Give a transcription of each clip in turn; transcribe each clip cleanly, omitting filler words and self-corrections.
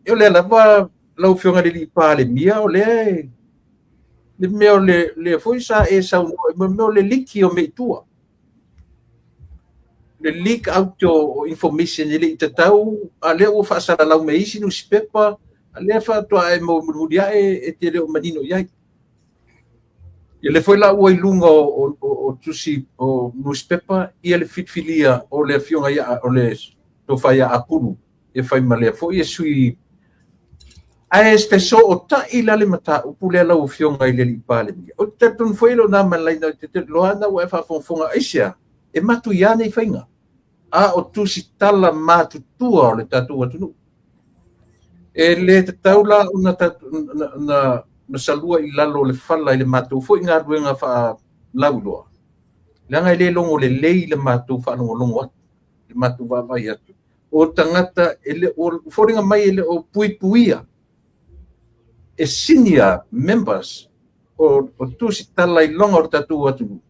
Eu le lava lau fionga le pa le mia o le meo le foi sa e sa meo le liki o me tua. Le leak out your information le tatau ale o fa sala lau me isi no spepa ale fa to ai mo mudia e te le o manino ia. Ele foi lá o ilunga o tusi o newspaper e ele fitfilia o le fionga ia o le to fai a apuru e fai male foi e sui a espeso o ta ila le mata o pule la o fionga ile li pale o te tun foi lo na malai na te loana o fa fonfonga asia e matu ia nei fainga a o tusi tala matu tua o le tatu atu e le taula na na salua i lalo le fala i le mātou fo i ngā ruenga wha lauloa. Langa i le longo le lei le mātou wha longo atu, le mātou wawai atu. O tangata, o whoringa mai ele o puipuia, e senior members o tusi tala i longa o tatu atu.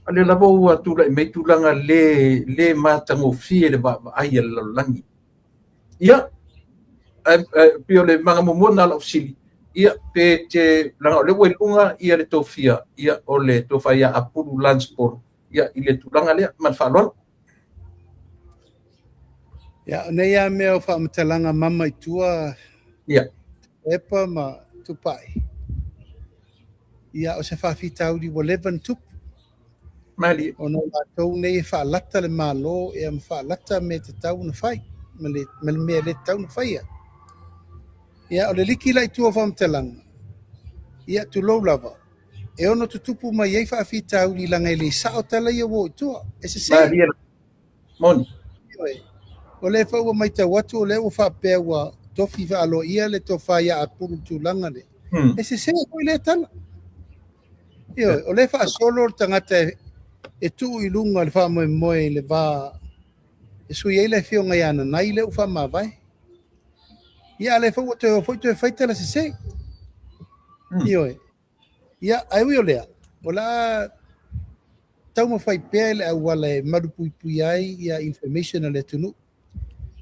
Ale lavo atu la i mei tūlanga le mātango fie le ai le lalangi. Ia, pio le mga mumona la ofsili. Ia pe te langa le welunga ia le tofia ia o le tofia apuru landsport ia i le tulanga le man falon ia nei ia me o fa mtalanga mama i tua ia epa ma tupai ia o se fa fitau di wolevan tup mali ono la tau nei fa lata le malo e am fa lata me te tau na fai me le tau na fai ia o le liki lai tua fa mtalanga ia tu lo lava e ono tutupu mai ai fa fitau li langa le sa o tala ia wo tua e se se mali moni o le fa o mai te watu o le o fa pe wa tofi fa alo ia le tofa ia apuru tu langa le e se se ko le tala ia o le fa solo tangata e tu i lunga le fa mo le va e su ia le fio ngai ana nai le o fa ma vai ia le fa o te fa tala se se ia ai wi olea ola tau mo fai pele a wala madu pui ai ia information le tunu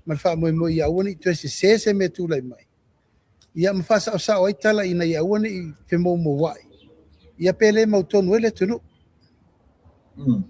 mal fa mo ia woni to se me tu lai mai ia ma fa sa o tala ina ia woni fe mo wai ia pele mo tonu le tunu